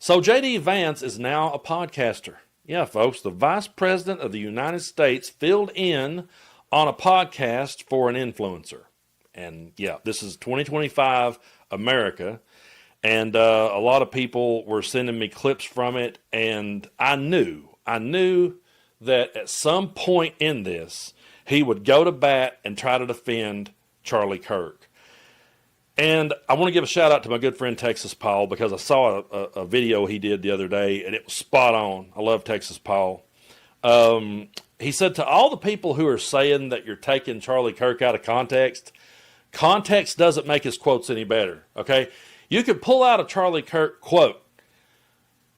So J.D. Vance is now a podcaster. Yeah, folks, the Vice President of the United States filled in on a podcast for an influencer. And yeah, this is 2025 America. And a lot of people were sending me clips from it. And I knew that at some point in this, he would go to bat and try to defend Charlie Kirk. And I want to give a shout out to my good friend Texas Paul, because I saw a video he did the other day and it was spot on. I love Texas Paul. He said to all the people who are saying that you're taking Charlie Kirk out of context, context doesn't make his quotes any better. Okay. You could pull out a Charlie Kirk quote,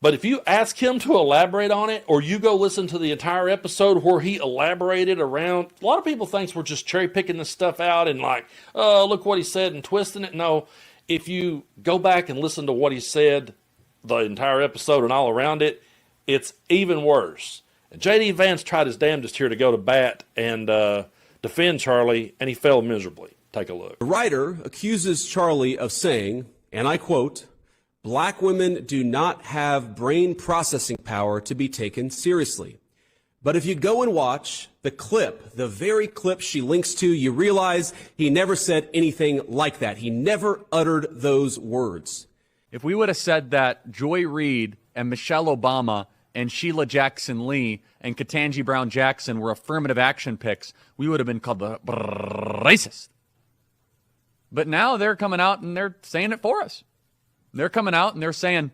but if you ask him to elaborate on it, or you go listen to the entire episode where he elaborated around, a lot of people think we're just cherry picking this stuff out and like, oh, look what he said and twisting it. No, if you go back and listen to what he said, the entire episode and all around it, it's even worse. And J.D. Vance tried his damnedest here to go to bat and defend Charlie, and he failed miserably. Take a look. The writer accuses Charlie of saying, and I quote, "Black women do not have brain processing power to be taken seriously." But if you go and watch the clip, the very clip she links to, you realize he never said anything like that. He never uttered those words. If we would have said that Joy Reid and Michelle Obama and Sheila Jackson Lee and Ketanji Brown Jackson were affirmative action picks, we would have been called the racist. But now they're coming out and they're saying it for us. They're coming out and they're saying,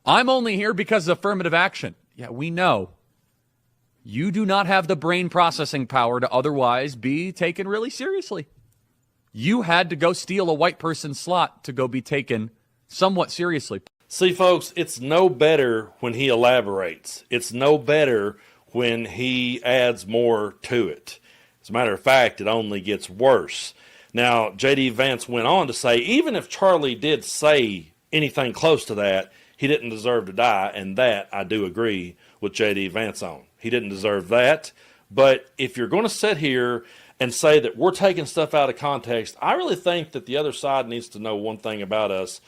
I'm only here because of affirmative action. Yeah, we know. You do not have the brain processing power to otherwise be taken really seriously. You had to go steal a white person's slot to go be taken somewhat seriously. See, folks, it's no better when he elaborates. It's no better when he adds more to it. As a matter of fact, it only gets worse. Now, J.D. Vance went on to say, even if Charlie did say anything close to that, he didn't deserve to die, and that I do agree with J.D. Vance on. He didn't deserve that, but if you're going to sit here and say that we're taking stuff out of context, I really think that the other side needs to know one thing about us.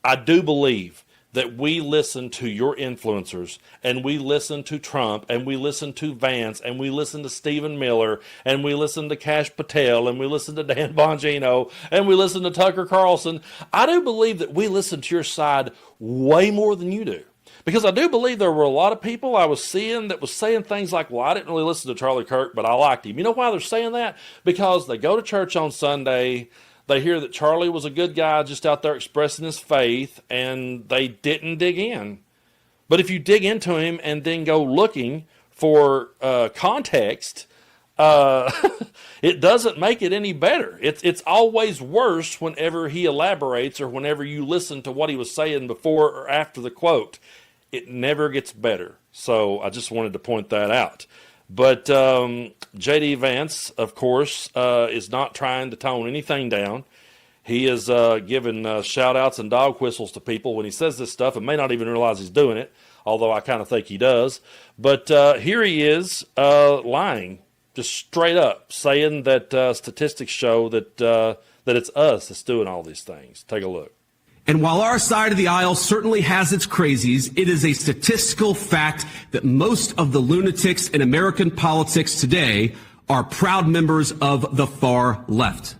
I do believe that we listen to your influencers, and we listen to Trump, and we listen to Vance, and we listen to Stephen Miller, and we listen to Kash Patel, and we listen to Dan Bongino, and we listen to Tucker Carlson. I do believe that we listen to your side way more than you do. Because I do believe there were a lot of people I was seeing that was saying things like, well, I didn't really listen to Charlie Kirk, but I liked him. You know why they're saying that? Because they go to church on Sunday, they hear that Charlie was a good guy just out there expressing his faith, and they didn't dig in. But if you dig into him and then go looking for context, it doesn't make it any better. It's always worse whenever he elaborates or whenever you listen to what he was saying before or after the quote. It never gets better. So I just wanted to point that out. But J.D. Vance, of course, is not trying to tone anything down. He is giving shout-outs and dog whistles to people when he says this stuff and may not even realize he's doing it, although I kind of think he does. But here he is lying, just straight up, saying that statistics show that it's us that's doing all these things. Take a look. And while our side of the aisle certainly has its crazies, it is a statistical fact that most of the lunatics in American politics today are proud members of the far left.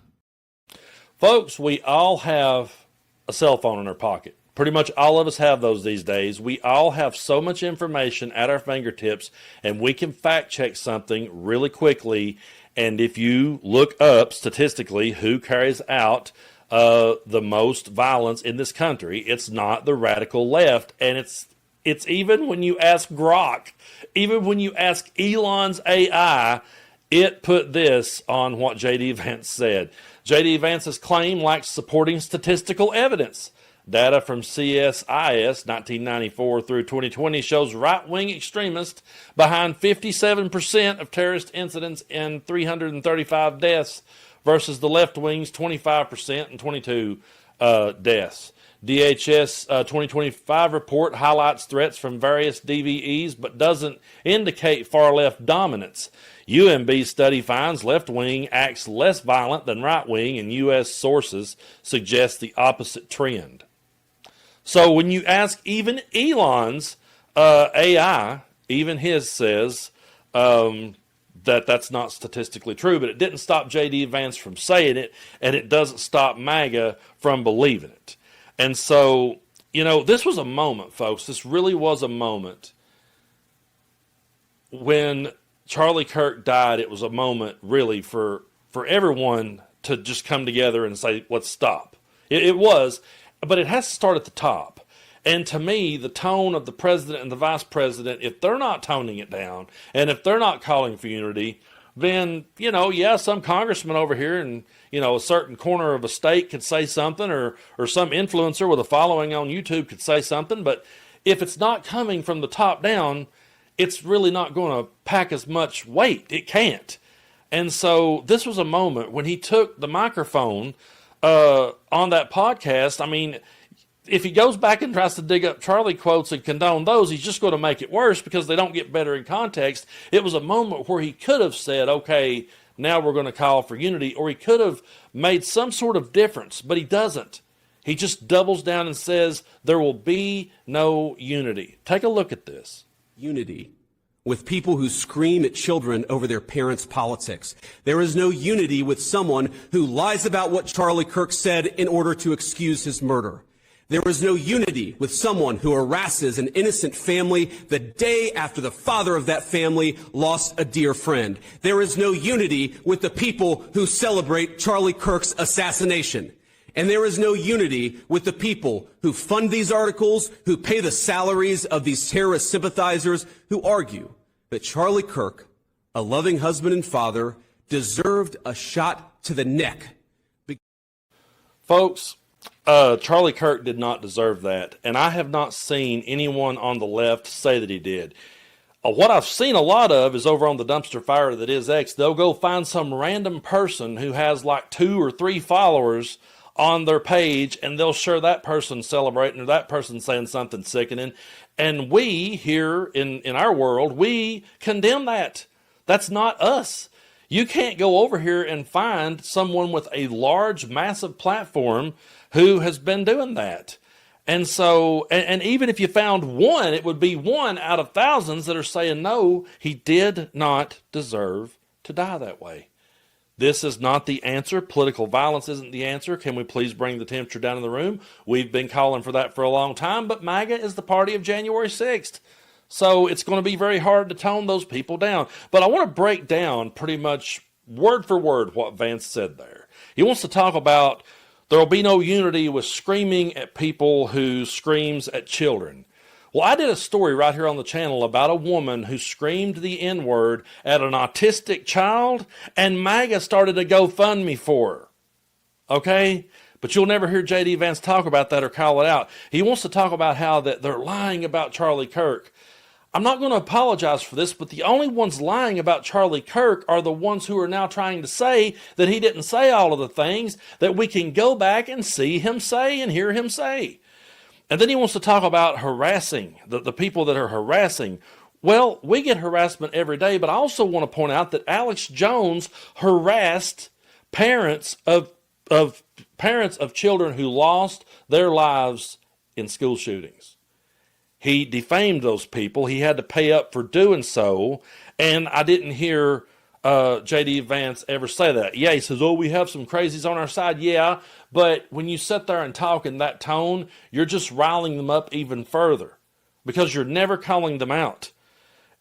Folks, we all have a cell phone in our pocket. Pretty much all of us have those these days. We all have so much information at our fingertips, and we can fact check something really quickly. And if you look up statistically who carries out the most violence in this country, it's not the radical left. And it's even when you ask Grok, even when you ask Elon's AI, it put this on what J.D. Vance said. J.D. Vance's claim lacks supporting statistical evidence. Data from CSIS 1994 through 2020 shows right-wing extremists behind 57% of terrorist incidents and 335 deaths versus the left wing's 25% and 22 deaths. DHS 2025 report highlights threats from various DVEs but doesn't indicate far-left dominance. UMB study finds left-wing acts less violent than right-wing, and U.S. sources suggest the opposite trend. So when you ask even Elon's AI, even his says that's not statistically true, but it didn't stop J.D. Vance from saying it, and it doesn't stop MAGA from believing it. And so, this was a moment, folks. This really was a moment. When Charlie Kirk died, it was a moment really for everyone to just come together and say, let's stop. It was, but it has to start at the top. And to me, the tone of the president and the vice president, if they're not toning it down, and if they're not calling for unity, then, some congressman over here in, a certain corner of a state could say something, or some influencer with a following on YouTube could say something. But if it's not coming from the top down, it's really not going to pack as much weight. It can't. And so this was a moment when he took the microphone on that podcast. I mean, if he goes back and tries to dig up Charlie quotes and condone those, he's just going to make it worse because they don't get better in context. It was a moment where he could have said, okay, now we're going to call for unity, or he could have made some sort of difference, but he doesn't. He just doubles down and says there will be no unity. Take a look at this. Unity with people who scream at children over their parents' politics. There is no unity with someone who lies about what Charlie Kirk said in order to excuse his murder. There is no unity with someone who harasses an innocent family the day after the father of that family lost a dear friend. There is no unity with the people who celebrate Charlie Kirk's assassination. And there is no unity with the people who fund these articles, who pay the salaries of these terrorist sympathizers, who argue that Charlie Kirk, a loving husband and father, deserved a shot to the neck. Folks, Charlie Kirk did not deserve that, and I have not seen anyone on the left say that he did. What I've seen a lot of is over on the dumpster fire that is X, they'll go find some random person who has like 2 or 3 followers on their page, and they'll share that person celebrating or that person saying something sickening. And we here in our world, we condemn that. That's not us. You can't go over here and find someone with a large, massive platform who has been doing that. And so, and even if you found one, it would be one out of thousands that are saying, no, he did not deserve to die that way. This is not the answer. Political violence isn't the answer. Can we please bring the temperature down in the room? We've been calling for that for a long time, but MAGA is the party of January 6th. So it's going to be very hard to tone those people down. But I want to break down pretty much word for word what Vance said there. He wants to talk about there will be no unity with screaming at people who screams at children. Well, I did a story right here on the channel about a woman who screamed the N-word at an autistic child, and MAGA started a GoFundMe for her. Okay? But you'll never hear J.D. Vance talk about that or call it out. He wants to talk about how that they're lying about Charlie Kirk. I'm not going to apologize for this, but the only ones lying about Charlie Kirk are the ones who are now trying to say that he didn't say all of the things that we can go back and see him say and hear him say. And then he wants to talk about harassing, the people that are harassing. Well, we get harassment every day, but I also want to point out that Alex Jones harassed parents of children who lost their lives in school shootings. He defamed those people. He had to pay up for doing so, and I didn't hear J.D. Vance ever say that. Yeah, he says, oh, we have some crazies on our side. Yeah, but when you sit there and talk in that tone, you're just riling them up even further because you're never calling them out.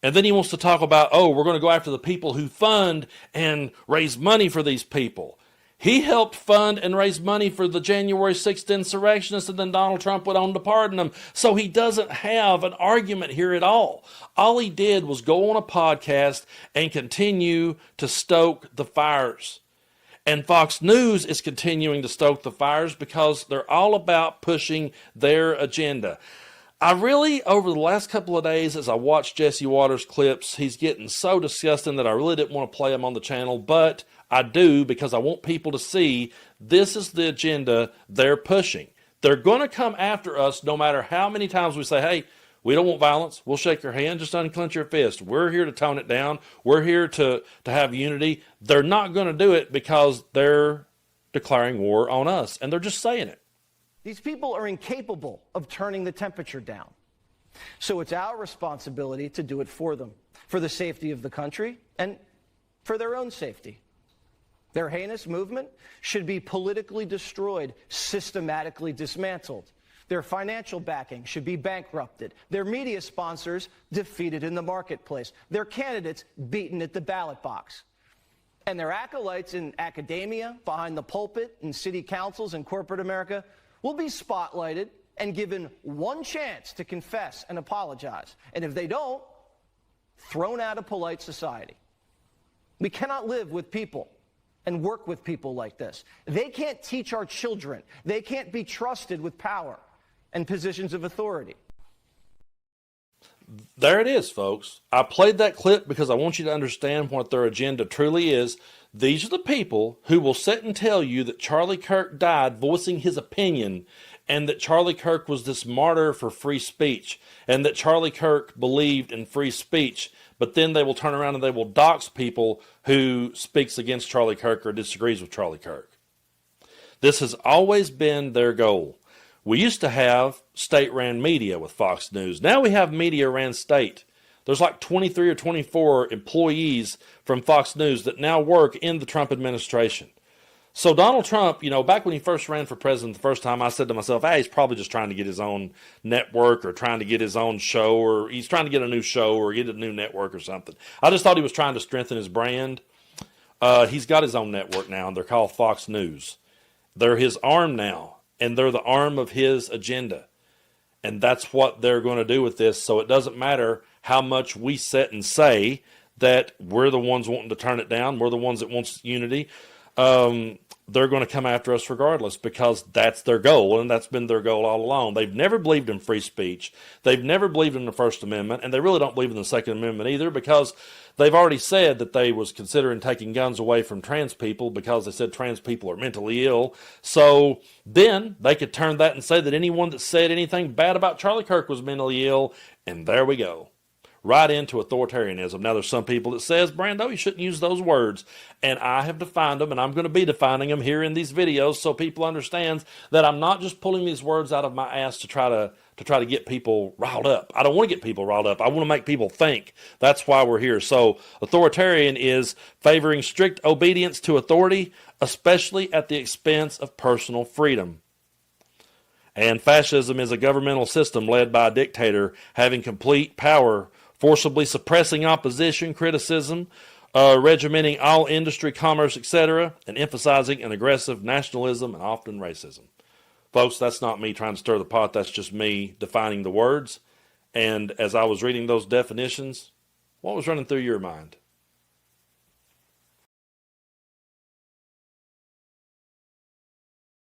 And then he wants to talk about, oh, we're going to go after the people who fund and raise money for these people. He helped fund and raise money for the January 6th insurrectionists, and then Donald Trump went on to pardon them. So he doesn't have an argument here at all. All he did was go on a podcast and continue to stoke the fires. And Fox News is continuing to stoke the fires because they're all about pushing their agenda. I really, over the last couple of days, as I watched Jesse Waters' clips, he's getting so disgusting that I really didn't want to play him on the channel, but I do because I want people to see this is the agenda they're pushing. They're going to come after us no matter how many times we say, hey, we don't want violence. We'll shake your hand. Just unclench your fist. We're here to tone it down. We're here to have unity. They're not going to do it because they're declaring war on us, and they're just saying it. These people are incapable of turning the temperature down. So it's our responsibility to do it for them, for the safety of the country and for their own safety. Their heinous movement should be politically destroyed, systematically dismantled. Their financial backing should be bankrupted. Their media sponsors defeated in the marketplace. Their candidates beaten at the ballot box. And their acolytes in academia, behind the pulpit, in city councils, and corporate America will be spotlighted and given one chance to confess and apologize. And if they don't, thrown out of polite society. We cannot live with people and work with people like this. They can't teach our children. They can't be trusted with power and positions of authority. There it is, folks. I played that clip because I want you to understand what their agenda truly is. These are the people who will sit and tell you that Charlie Kirk died voicing his opinion, and that Charlie Kirk was this martyr for free speech, and that Charlie Kirk believed in free speech. But then they will turn around and they will dox people who speaks against Charlie Kirk or disagrees with Charlie Kirk. This has always been their goal. We used to have state-ran media with Fox News. Now we have media-ran state. There's like 23 or 24 employees from Fox News that now work in the Trump administration. So Donald Trump, back when he first ran for president the first time, I said to myself, hey, he's probably just trying to get his own network or trying to get his own show, or he's trying to get a new show or get a new network or something. I just thought he was trying to strengthen his brand. He's got his own network now, and they're called Fox News. They're his arm now, and they're the arm of his agenda. And that's what they're going to do with this. So it doesn't matter how much we sit and say that we're the ones wanting to turn it down. We're the ones that wants unity. They're going to come after us regardless, because that's their goal, and that's been their goal all along. They've never believed in free speech. They've never believed in the First Amendment, and they really don't believe in the Second Amendment either, because they've already said that they was considering taking guns away from trans people because they said trans people are mentally ill. So then they could turn that and say that anyone that said anything bad about Charlie Kirk was mentally ill, and there we go. Right into authoritarianism. Now, there's some people that says, Brando, you shouldn't use those words. And I have defined them, and I'm going to be defining them here in these videos so people understand that I'm not just pulling these words out of my ass to try to get people riled up. I don't want to get people riled up. I want to make people think. That's why we're here. So authoritarian is favoring strict obedience to authority, especially at the expense of personal freedom. And fascism is a governmental system led by a dictator having complete power, forcibly suppressing opposition, criticism, regimenting all industry, commerce, etc., and emphasizing an aggressive nationalism and often racism. Folks, that's not me trying to stir the pot. That's just me defining the words. And as I was reading those definitions, what was running through your mind?